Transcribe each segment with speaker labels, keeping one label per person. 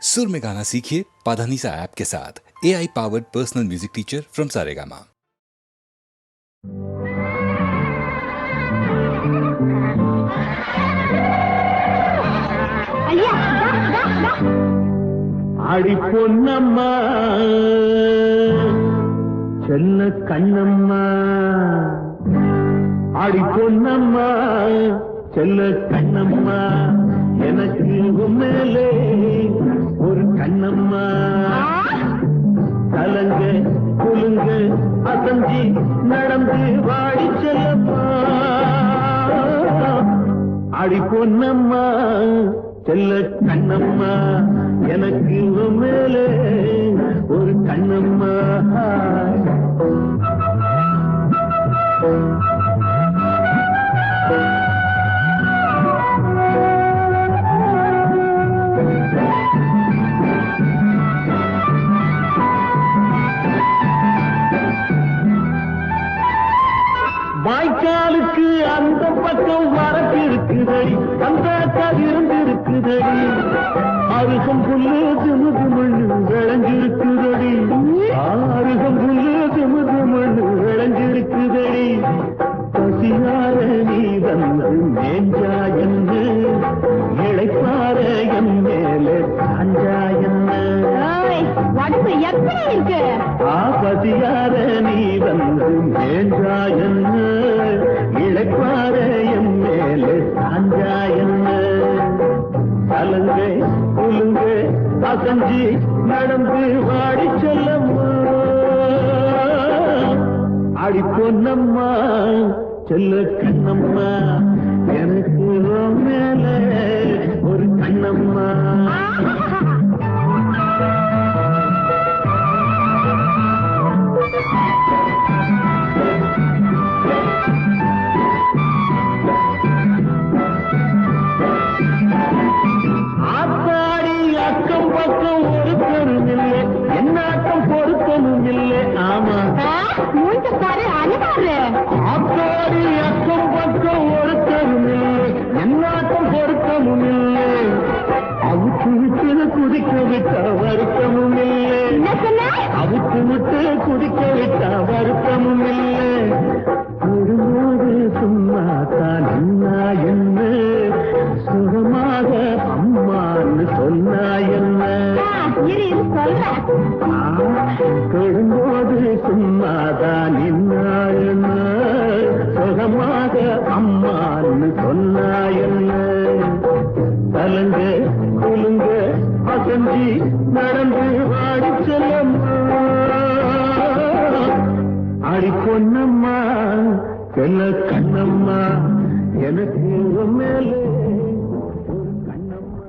Speaker 1: सुर में गाना सीखिए पाधानीसा ऐप के साथ। AI powered personal music teacher from Saregama.
Speaker 2: ஆடி பொன்னம்மா செல்ல கண்ணம்மா, ஆடி பொன்னம்மா செல்ல கண்ணம்மா, எனக்கு உண்மையிலே ஒரு கண்ணம்மா. கலங்க குலுங்க அசஞ்சி நடந்து வாடி செல்லம்மா, ஆடி பொன்னம்மா செல்ல கண்ணம்மா, எனக்கு மேலே ஒரு கண்ணம்மா. வாய்க்காலுக்கு அந்த பக்கம் வரப்பு இருக்குதடி, அந்த கதிர்ந்து இருக்குதடி, அருகம் புல்லு திமுது மண்ணு விளைஞ்சிருக்குதடி, அருகம் புல்லு திமுது மண்ணு விளைஞ்சிருக்குதடி. பசியார நீ வந்து மேஞ்சா என்று இழைப்பார என் மேலே சாஞ்சா என்ன,
Speaker 3: உடம்பு எப்படி இருக்கு?
Speaker 2: பசியார நீ வந்து மேஞ்சா என்ன இழைப்பார என் மேலே சாஞ்சா என்ன. கலங்க குலுங்க அசஞ்சி நடந்து வாடி செல்லம்மா, ஆடி பொன்னம்மா செல்ல கண்ணம்மா, எனக்கு மேல ஒரு கண்ணம்மா. ஆத்தாடி அக்கம் பக்கம் ஒருத்தரும் இல்லை, என்னாட்டம் பொருத்தமும் இல்லை. ஆமா
Speaker 3: பாரு அழுவாரு.
Speaker 2: ஆத்தாடி அக்கம் பக்கம் ஒருத்தரும் இல்லை, என்னாட்டம் பொருத்தமும் இல்லை. அவுத்து விட்டு குதிக்க விட்ட வருத்தமும் இல்லை.
Speaker 3: என்ன சொன்ன?
Speaker 2: அவுத்து விட்டு குதிக்க விட்ட வருத்தமும் இல்லை. ஒருபோது சும்மா தான் என்ன சுகமாக அம்மான்னு சொன்னா என்ன, தொடும்போது சும்மாதான் என்ன சுகமாக அம்மான்னு சொன்னா என்ன. கலங்க குலுங்க அசஞ்சி நடந்து வாடி செல்லம்மா, ஆடி பொன்னம்மா செல்ல கண்ணம்மா, எனக்கு மேலே ஒரு கண்ணம்மா.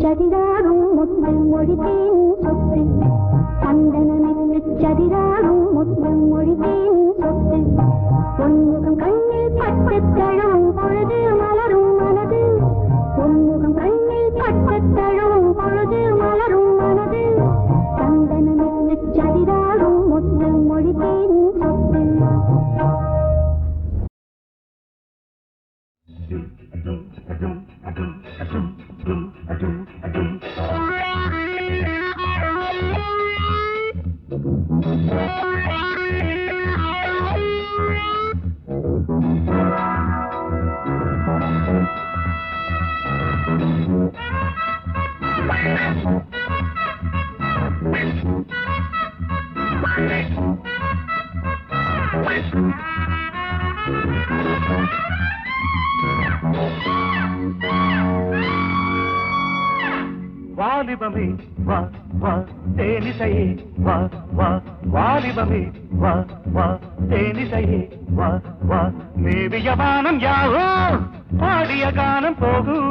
Speaker 4: சதிராடும் முத்து மொழித்தேன் சொத்து சந்தனமிட்டு சதிராடும் முத்து மொழித்தேன் சொத்து பொன்முகம் கண்ணில் பட்டு தழும் பொழுது மலரும் மனது பொன்முகம் கண்ணில் பட்டு தழும் பொழுது மலரும் மனது சந்தனமிட்டு சதிராடும் முத்து மொழித்தேன் சொத்து.
Speaker 2: வாலிபமே வா வா தேனிசையே வா வா வாலிபமே வா வா தேனிசையே வா வா மேவிய வானம் யாவோ பாடிய கானம் போகும்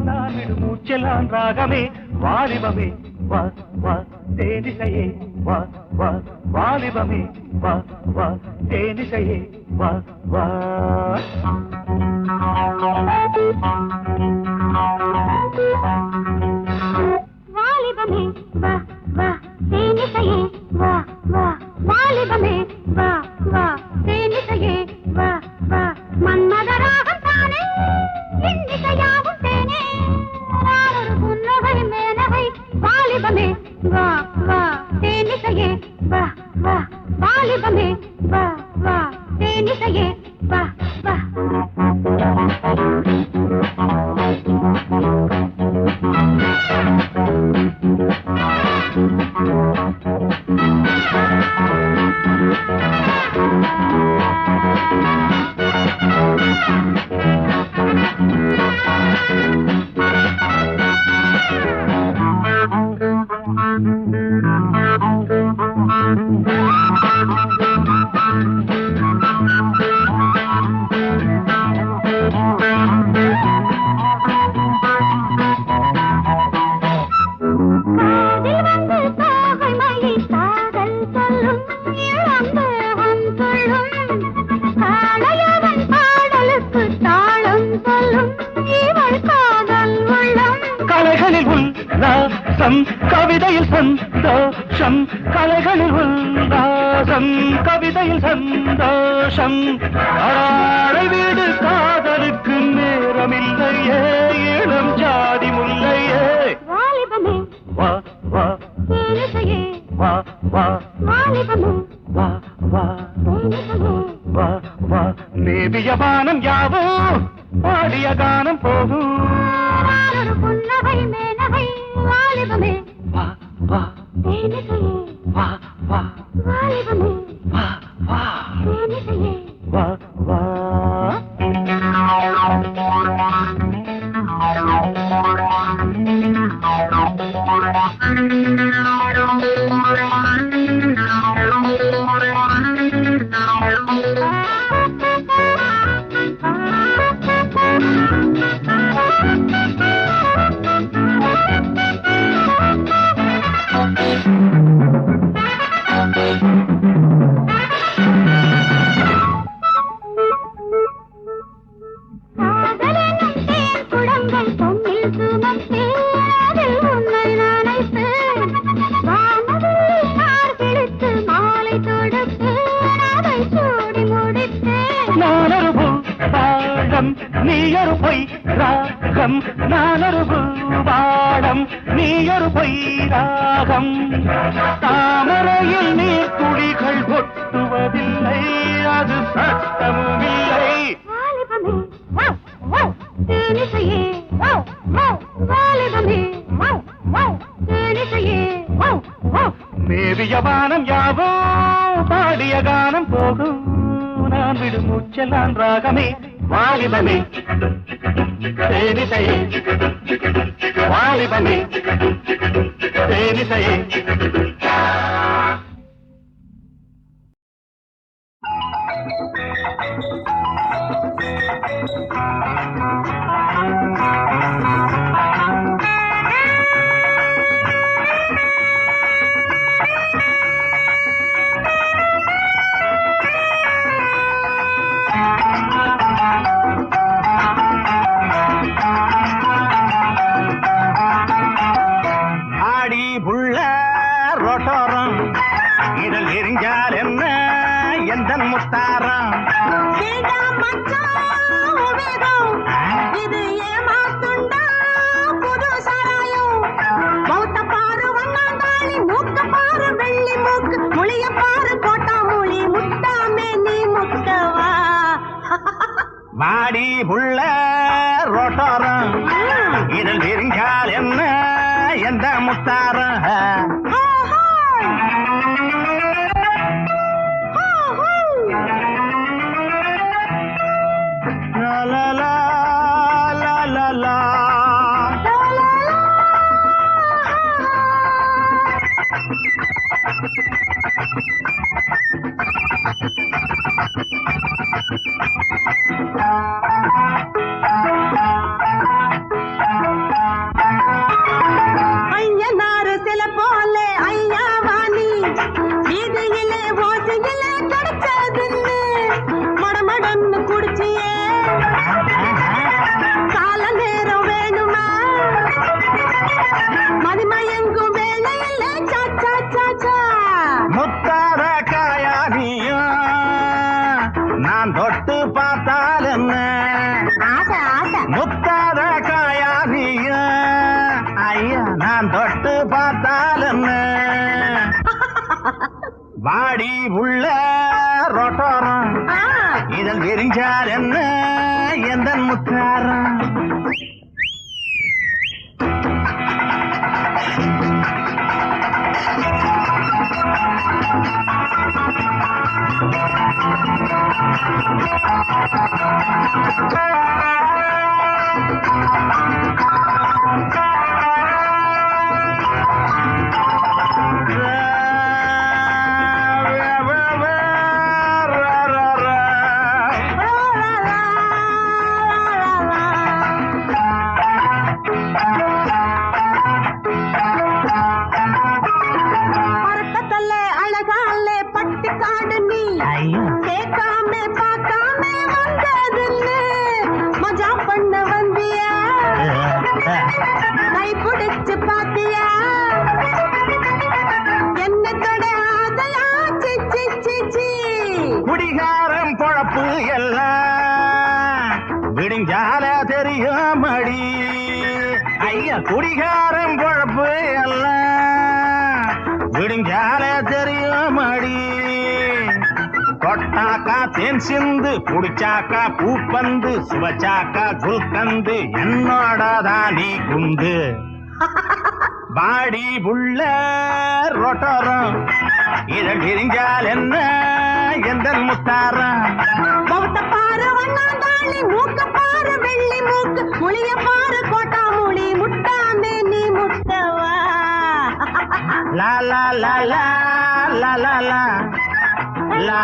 Speaker 2: நான் விடும் மூச்செல்லாம் ராகமே வாலிபமே வா வா தேனிசையே வா வா வாலிபமே வா வா தேனிசையே வா வா.
Speaker 4: வாலிபமே வா வா தேனிசையே வா வா வாலிபமே வா வா தேனிசையே வா வா மன்மதராகம் தானே இன்னிசையாவும் தேனே நானொரு புன்னகை மேனகை வாலிபமே வா வா தேனிசையே வா வா வாலிபமே வா வா தேனிசையே வா வா.
Speaker 2: கலைகளில் உல்லாசம் கவிதையில் சந்தோஷம் கலைகளில் உல்லாசம் கவிதையில் சந்தோஷம் அடாளை வீடு காதலுக்கு நேரமில்லையே இளம் ஜாதி முல்லையே
Speaker 4: வாலிபமே
Speaker 2: வா வா
Speaker 4: தேனிசையே
Speaker 2: வா வா
Speaker 4: வாலிபமே
Speaker 2: வா வா
Speaker 4: தேனிசையே
Speaker 2: வா வா மேவிய வானம் யாவோ பாடிய கானம் போகும்
Speaker 4: நானொரு புன்னகை மேனகை வாலிபமே
Speaker 2: வா வா
Speaker 4: தேனிசையே
Speaker 2: வா வா
Speaker 4: வாலிபமே
Speaker 2: வா வா
Speaker 4: தேனிசையே
Speaker 2: வா வா. நீயொரு பொய் ராகம் நானொரு பாடம் நீயொரு பொய் ராகம் தாமரையில் நீர் துளிகள் கொட்டுவதில்லை அது சட்டமும் இல்லை மேவிய வானம் யாவோ பாடிய கானம் போகும் நான் விடும் மூச்செல்லாம் ராகமே வாலிபமே தேனிசையே வாலிபமே தேனிசையே. இதழ் எரிஞ்சால் என்ன எந்த முத்தாரம்
Speaker 3: இது ஏமாத்துண்டா புது சாராயம் பௌத்த பாரு வண்ணாந்தாளி மூக்க பாரு வெள்ளி மூக்கு முழிய பாரு கோட்டா மொழி முட்டாமே நீ முட்டவா
Speaker 2: வாடி புள்ள ரோட்டோரம் இதழ் எரிஞ்சால் என்ன எந்த முத்தாரம்
Speaker 3: ஐயனாறு சில போல ஐயாவாணி வீதியிலே ஓசையிலே கிடைச்சதுன்னு மடமடன்னு குடிச்சியே கால நேரம் வேணுமா மதிமயங்கும் வேலையிலே சாச்சா சாச்சா
Speaker 2: முத்தார காயானியும் நான் தொட்டு பார்த்தால் என்ன
Speaker 3: ஆசை ஆசை
Speaker 2: முத்தார காயானியும் ஐயா நான் தொட்டு பார்த்தால் என்ன வாடி உள்ள ரோட்டோரம் இதழ் எரிஞ்சால் என்ன எந்த முத்தாரம்
Speaker 3: பரட்டத்தல்லே அழகாலே பட்டி காடு நீ கேட்காம பார்க்காம வந்ததுன்னு மஜா பண்ண வந்தியா கை பிடிச்சு பாத்தியா என்ன தொட ஆசையா சிச்சி சிச்சி
Speaker 2: குடிகாரம் பொழப்பு எல்லாம் விடிஞ்சால தெரியும் மடி ஐயா குடிகாரம் பொழப்பு எல்லாம் விடிஞ்சால தெரியும் மடி தொட்டாக்கா தேன் சிந்து குடிச்சாக்கா பூப்பந்து சுவச்சாக்கா குல்கந்து என்னோட தானி குண்டு பாடி புள்ள ரோட்டோரம் இதழ் எரிஞ்சால் என்ன எந்த முத்தாரம்
Speaker 3: பௌத்த பாரு வண்ணாந்தாளி மூக்க பாரு வெள்ளி மூக்கு முழிய பாரு கோட்டா மொழி முட்டாமே நீ முட்டவா
Speaker 2: லா லா லா லா லா லா லா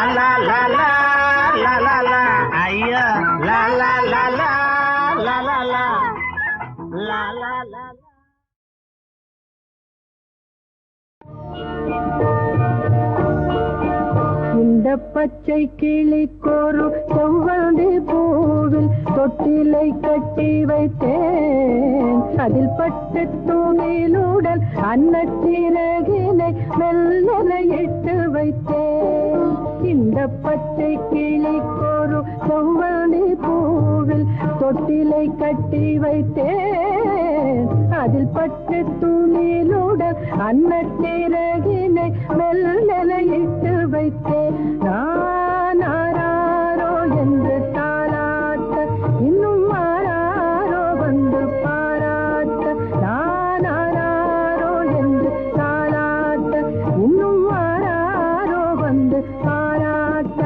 Speaker 2: லா லா லா லா லா லா லா ஐயா லா லா லா லா லா லா லா லா லா லா
Speaker 3: இந்த பச்சை கிளிக்கோரு செவ்வந்தி பூவில் தொட்டிலை கட்டி வைத்தேன் அதில் பட்டு துணிலுடன் அன்னச்சிறகினை மெல்லன இட்டு வைத்தேன் இந்த பச்சை கிளிக்கோரு செவ்வந்தி பூவில் தொட்டிலை கட்டி வைத்தேன் அதில் பட்டு துணிலுடன் அன்னச்சிறகினை மெல்லன இட்டு வைத்தேன் நான் ஆராரோ என்று தாளாட்ட இன்னும் ஆராரோ வந்து பாராட்ட நான் ஆராரோ என்று தாளாட்ட இன்னும் ஆராரோ வந்து பாராட்ட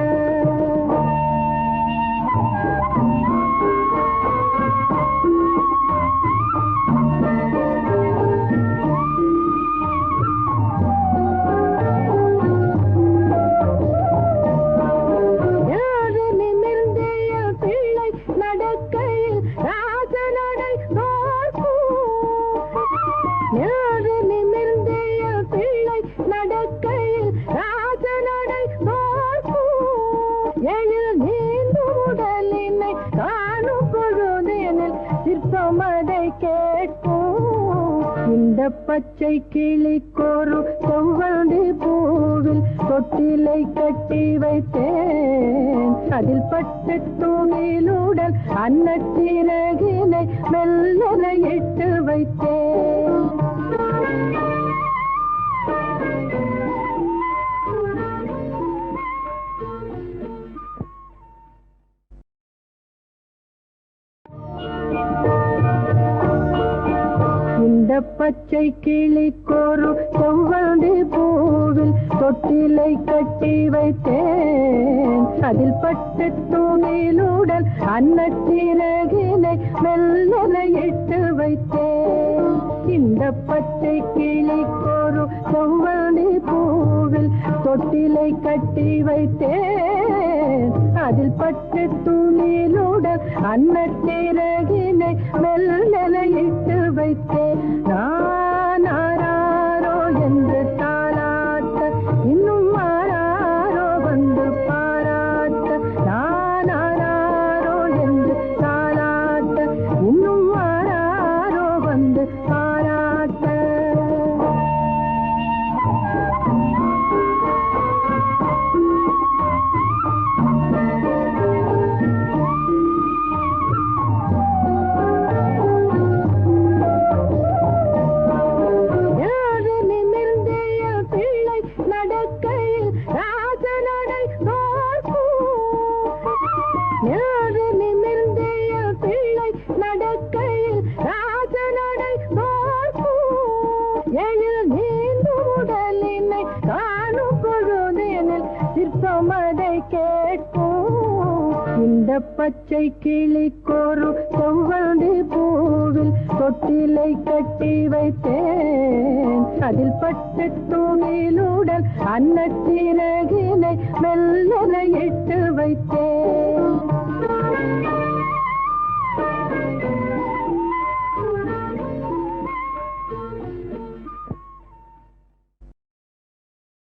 Speaker 3: சிற்பமதை கேட்கும் இந்த பச்சை கிளிக்கொரு செவ்வந்தி பூவில் தொட்டிலை கட்டி வைத்தேன். அதில் பட்டு தூணிலுடன் அன்னச்சிறகினை மெல்லன இட்டு வைத்தேன். இந்த பச்சை கிளிக்கொரு செவ்வந்தி பூவில் தொட்டிலை கட்டி வைத்தேன். அதில் பட்டு தூணிலுடன் அன்னச்சிறகினை மெல்லன இட்டு வைத்தேன். இந்த பச்சை கிளிக்கொரு செவ்வந்தி பூவில் தொட்டிலை கட்டி வைத்தேன். அதில் பட்டு தூணிலுடன் அன்னச்சிறகினை மெல்லன இட்டு வைத்தேன். நான் ஆராரோ என்று தாலாட்ட இன்னும் ஆராரோ வந்து பாராட்ட. நான் ஆராரோ என்று தாலாட்ட இன்னும் ஆராரோ வந்து பாராட்ட. இந்த பச்சை கிளிக்கொரு செவ்வந்தி பூவில் தொட்டிலை கட்டி வைத்தேன். அதில் பட்டு தூணிலுடன் அன்னச்சிறகினை மெல்லன இட்டு வைத்தேன்.